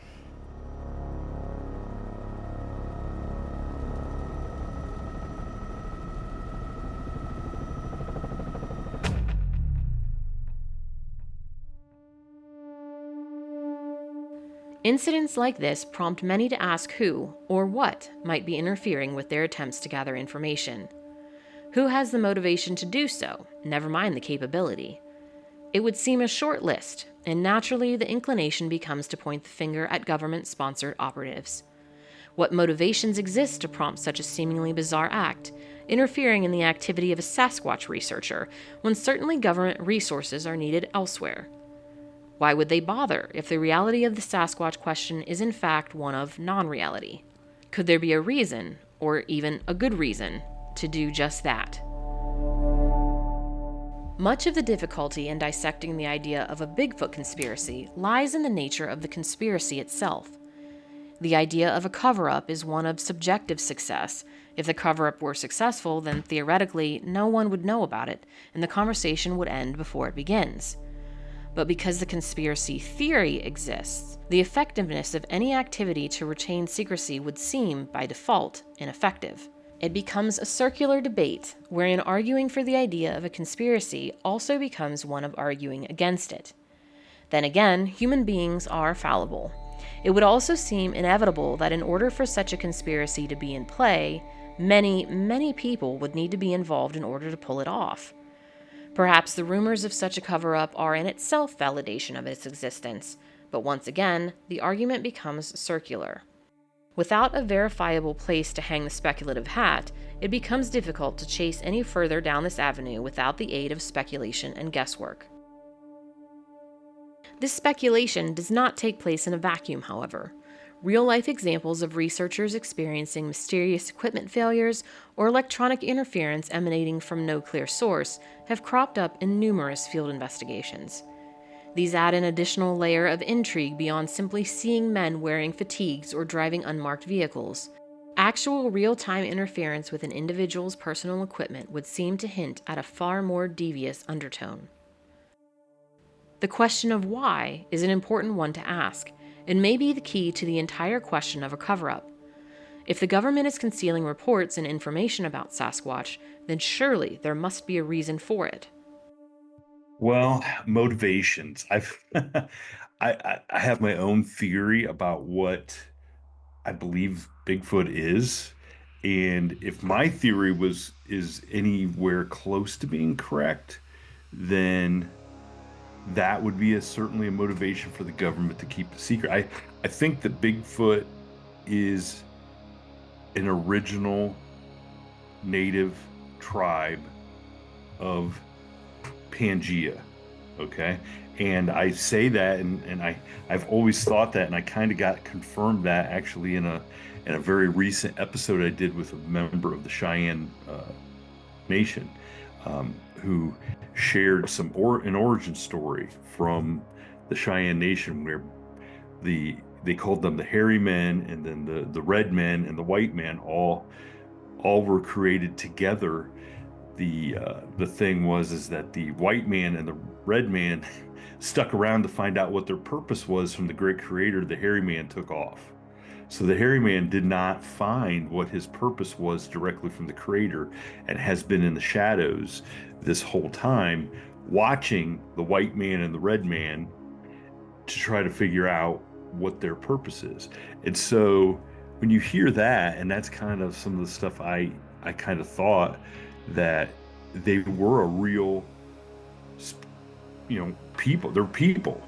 Incidents like this prompt many to ask who or what might be interfering with their attempts to gather information. Who has the motivation to do so, never mind the capability? It would seem a short list, and naturally the inclination becomes to point the finger at government-sponsored operatives. What motivations exist to prompt such a seemingly bizarre act, interfering in the activity of a Sasquatch researcher, when certainly government resources are needed elsewhere? Why would they bother if the reality of the Sasquatch question is in fact one of non-reality? Could there be a reason, or even a good reason, to do just that? Much of the difficulty in dissecting the idea of a Bigfoot conspiracy lies in the nature of the conspiracy itself. The idea of a cover-up is one of subjective success. If the cover-up were successful, then theoretically no one would know about it, and the conversation would end before it begins. But because the conspiracy theory exists, the effectiveness of any activity to retain secrecy would seem, by default, ineffective. It becomes a circular debate, wherein arguing for the idea of a conspiracy also becomes one of arguing against it. Then again, human beings are fallible. It would also seem inevitable that in order for such a conspiracy to be in play, many, many people would need to be involved in order to pull it off. Perhaps the rumors of such a cover-up are in itself validation of its existence, but once again, the argument becomes circular. Without a verifiable place to hang the speculative hat, it becomes difficult to chase any further down this avenue without the aid of speculation and guesswork. This speculation does not take place in a vacuum, however. Real-life examples of researchers experiencing mysterious equipment failures or electronic interference emanating from no clear source have cropped up in numerous field investigations. These add an additional layer of intrigue beyond simply seeing men wearing fatigues or driving unmarked vehicles. Actual real-time interference with an individual's personal equipment would seem to hint at a far more devious undertone. The question of why is an important one to ask, and may be the key to the entire question of a cover-up. If the government is concealing reports and information about Sasquatch, then surely there must be a reason for it. Well, motivations. I have my own theory about what I believe Bigfoot is, and if my theory is anywhere close to being correct, then that would be certainly a motivation for the government to keep the secret. I think that Bigfoot is an original native tribe of Pangia, okay? And I say that, and I've always thought that, and I kind of got confirmed that actually in a very recent episode I did with a member of the Cheyenne Nation, who shared an origin story from the Cheyenne Nation where they called them the hairy men, and then the red men and the white men all were created together. The thing was that the white man and the red man stuck around to find out what their purpose was from the great creator. The hairy man took off. So the hairy man did not find what his purpose was directly from the creator, and has been in the shadows this whole time, watching the white man and the red man to try to figure out what their purpose is. And so when you hear that, and that's kind of some of the stuff I kind of thought, that they were a real, people. They're people.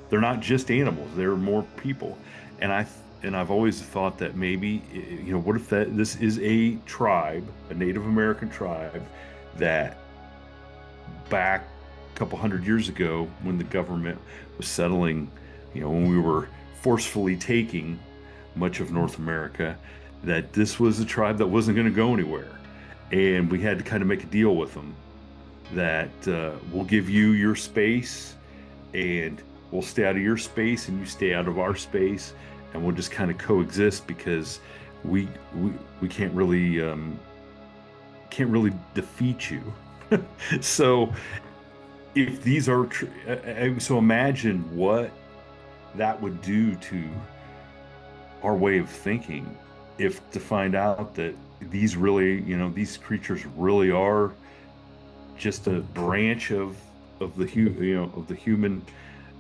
They're not just animals. They're more people. And I've always thought that maybe, what if this is a tribe, a Native American tribe, that back a couple hundred years ago, when the government was settling, when we were forcefully taking much of North America, that this was a tribe that wasn't going to go anywhere. And we had to kind of make a deal with them that we'll give you your space, and we'll stay out of your space, and you stay out of our space, and we'll just kind of coexist, because we can't really defeat you. So if these are so imagine what that would do to our way of thinking, if to find out that these really, these creatures really are just a branch of the human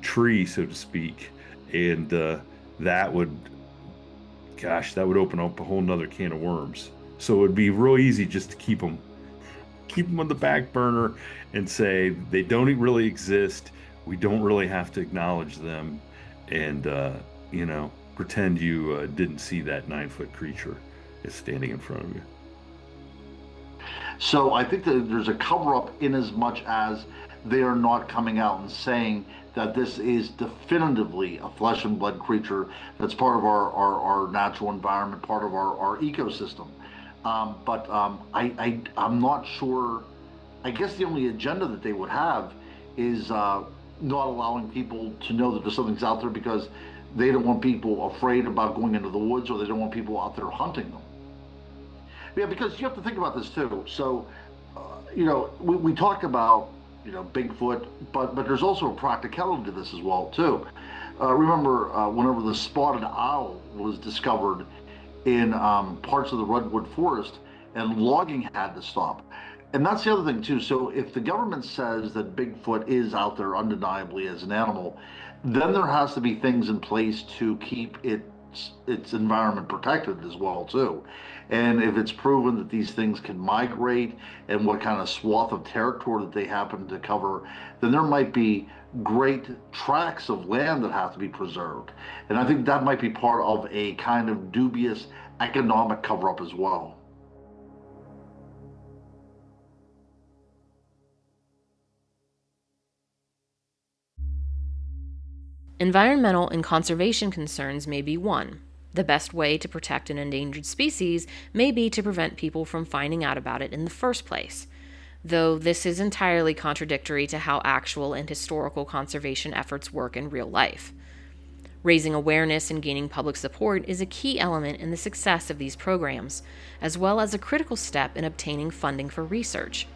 tree, so to speak, and that would open up a whole nother can of worms. So it would be real easy just to keep them on the back burner and say they don't really exist. We don't really have to acknowledge them, and pretend you didn't see that 9-foot creature is standing in front of you. So I think that there's a cover-up in as much as they are not coming out and saying that this is definitively a flesh and blood creature that's part of our natural environment, part of our ecosystem. But I'm not sure. I guess the only agenda that they would have is not allowing people to know that there's something's out there, because they don't want people afraid about going into the woods, or they don't want people out there hunting them. Yeah, because you have to think about this too. So, we talk about, Bigfoot, but there's also a practicality to this as well too. Remember whenever the spotted owl was discovered in parts of the redwood forest, and logging had to stop. And that's the other thing too. So if the government says that Bigfoot is out there undeniably as an animal, then there has to be things in place to keep its environment protected as well too. And if it's proven that these things can migrate, and what kind of swath of territory that they happen to cover, then there might be great tracts of land that have to be preserved. And I think that might be part of a kind of dubious economic cover-up as well. Environmental and conservation concerns may be one. The best way to protect an endangered species may be to prevent people from finding out about it in the first place, though this is entirely contradictory to how actual and historical conservation efforts work in real life. Raising awareness and gaining public support is a key element in the success of these programs, as well as a critical step in obtaining funding for research.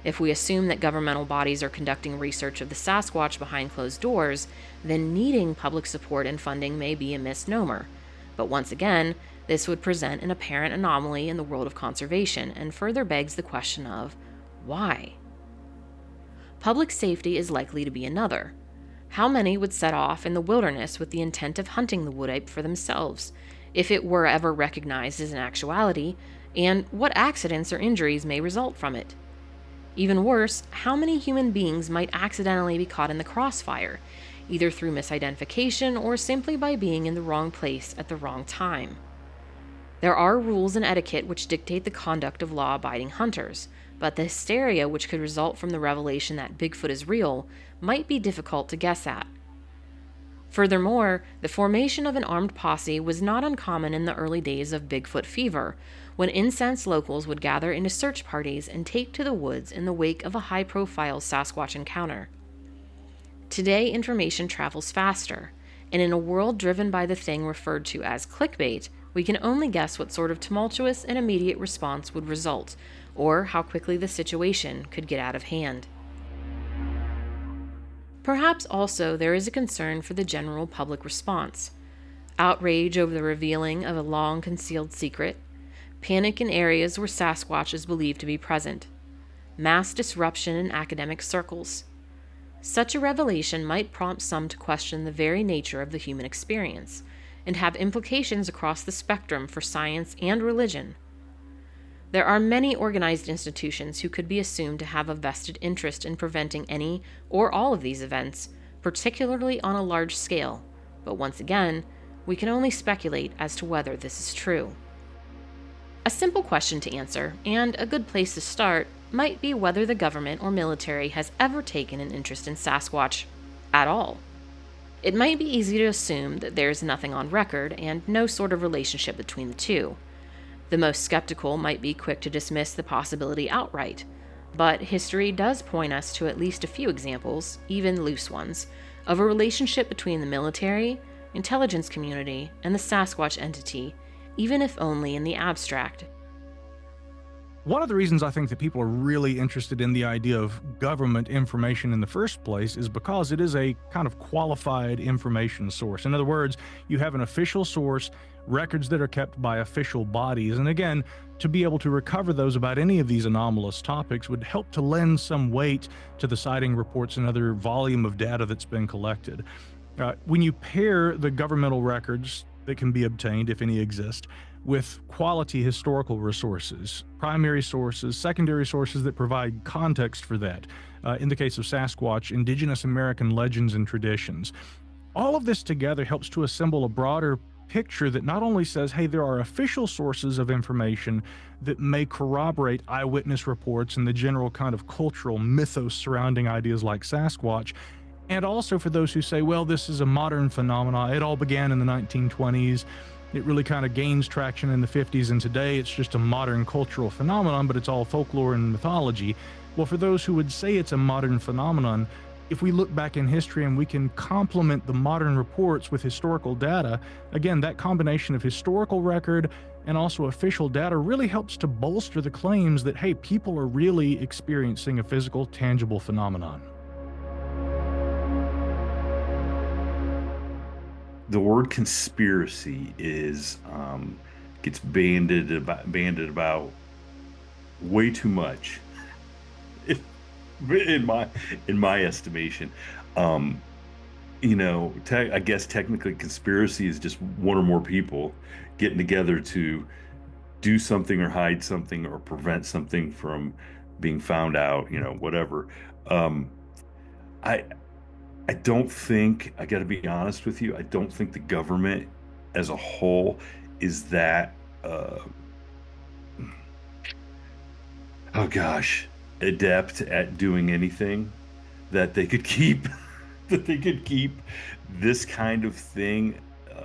If we assume that governmental bodies are conducting research of the Sasquatch behind closed doors, then needing public support and funding may be a misnomer. But once again, this would present an apparent anomaly in the world of conservation and further begs the question of why? Public safety is likely to be another. How many would set off in the wilderness with the intent of hunting the wood ape for themselves, if it were ever recognized as an actuality, and what accidents or injuries may result from it? Even worse, how many human beings might accidentally be caught in the crossfire, either through misidentification or simply by being in the wrong place at the wrong time? There are rules and etiquette which dictate the conduct of law-abiding hunters, but the hysteria which could result from the revelation that Bigfoot is real might be difficult to guess at. Furthermore, the formation of an armed posse was not uncommon in the early days of Bigfoot fever, when incensed locals would gather into search parties and take to the woods in the wake of a high-profile Sasquatch encounter. Today, information travels faster, and in a world driven by the thing referred to as clickbait, we can only guess what sort of tumultuous and immediate response would result, or how quickly the situation could get out of hand. Perhaps also there is a concern for the general public response. Outrage over the revealing of a long-concealed secret, panic in areas where Sasquatch is believed to be present, mass disruption in academic circles. Such a revelation might prompt some to question the very nature of the human experience, and have implications across the spectrum for science and religion. There are many organized institutions who could be assumed to have a vested interest in preventing any or all of these events, particularly on a large scale, but once again, we can only speculate as to whether this is true. A simple question to answer, and a good place to start, might be whether the government or military has ever taken an interest in Sasquatch at all. It might be easy to assume that there is nothing on record and no sort of relationship between the two. The most skeptical might be quick to dismiss the possibility outright, but history does point us to at least a few examples, even loose ones, of a relationship between the military, intelligence community, and the Sasquatch entity, even if only in the abstract. One of the reasons I think that people are really interested in the idea of government information in the first place is because it is a kind of qualified information source. In other words, you have an official source, records that are kept by official bodies, and again, to be able to recover those about any of these anomalous topics would help to lend some weight to the sighting reports and other volume of data that's been collected. When you pair the governmental records that can be obtained, if any exist, with quality historical resources, primary sources, secondary sources that provide context for that. In the case of Sasquatch, indigenous American legends and traditions. All of this together helps to assemble a broader picture that not only says, hey, there are official sources of information that may corroborate eyewitness reports and the general kind of cultural mythos surrounding ideas like Sasquatch, and also for those who say, well, this is a modern phenomenon. It all began in the 1920s. It really kind of gains traction in the 50s, and today it's just a modern cultural phenomenon, but it's all folklore and mythology. Well, for those who would say it's a modern phenomenon, if we look back in history and we can complement the modern reports with historical data, again, that combination of historical record and also official data really helps to bolster the claims that, hey, people are really experiencing a physical, tangible phenomenon. The word conspiracy is gets banded about way too much in my estimation. I guess technically conspiracy is just one or more people getting together to do something or hide something or prevent something from being found out, whatever. I don't think, I got to be honest with you, I don't think the government as a whole is that, adept at doing anything that they could keep, this kind of thing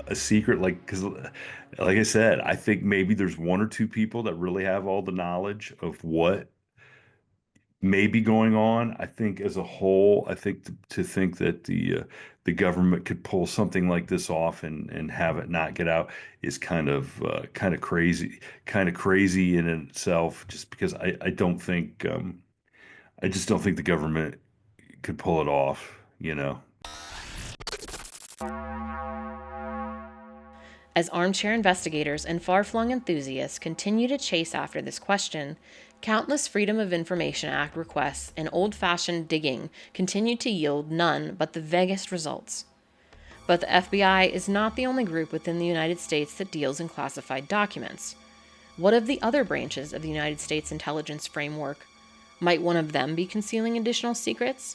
a secret. Because like I said, I think maybe there's one or two people that really have all the knowledge of what may be going on. I think as a whole, I think to think that the government could pull something like this off and have it not get out is kind of crazy in itself. Just because I don't think I just don't think the government could pull it off, you know. As armchair investigators and far-flung enthusiasts continue to chase after this question, countless Freedom of Information Act requests and old-fashioned digging continue to yield none but the vaguest results. But the FBI is not the only group within the United States that deals in classified documents. What of the other branches of the United States intelligence framework? Might one of them be concealing additional secrets?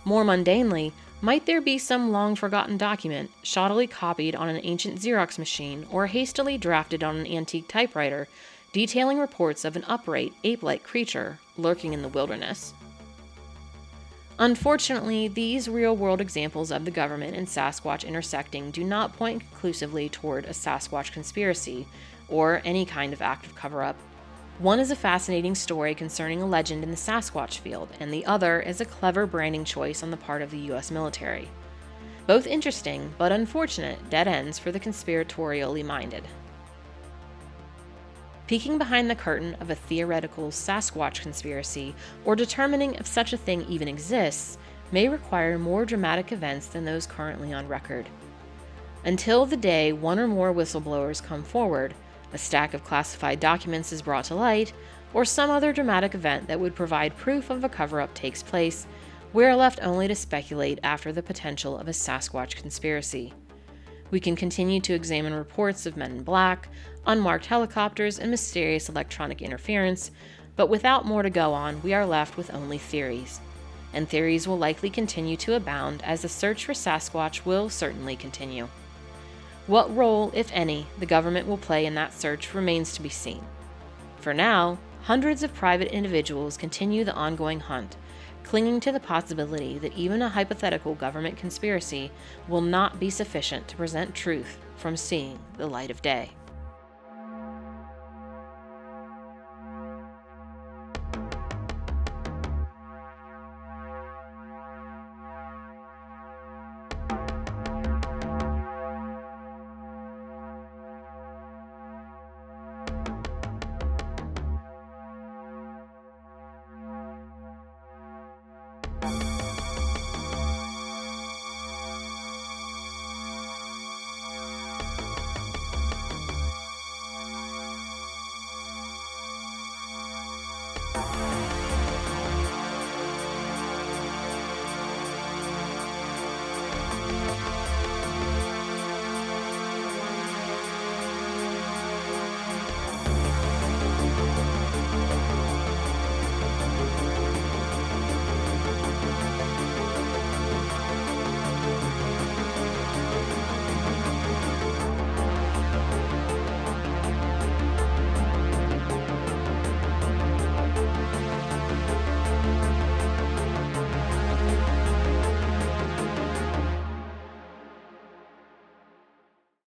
More mundanely, might there be some long-forgotten document, shoddily copied on an ancient Xerox machine or hastily drafted on an antique typewriter, detailing reports of an upright, ape-like creature lurking in the wilderness? Unfortunately, these real-world examples of the government and Sasquatch intersecting do not point conclusively toward a Sasquatch conspiracy or any kind of act of cover-up. One is a fascinating story concerning a legend in the Sasquatch field, and the other is a clever branding choice on the part of the U.S. military. Both interesting, but unfortunate, dead ends for the conspiratorially minded. Peeking behind the curtain of a theoretical Sasquatch conspiracy, or determining if such a thing even exists, may require more dramatic events than those currently on record. Until the day one or more whistleblowers come forward, a stack of classified documents is brought to light, or some other dramatic event that would provide proof of a cover-up takes place, we are left only to speculate after the potential of a Sasquatch conspiracy. We can continue to examine reports of men in black, unmarked helicopters, and mysterious electronic interference, but without more to go on, we are left with only theories. And theories will likely continue to abound as the search for Sasquatch will certainly continue. What role, if any, the government will play in that search remains to be seen. For now, hundreds of private individuals continue the ongoing hunt, clinging to the possibility that even a hypothetical government conspiracy will not be sufficient to prevent truth from seeing the light of day.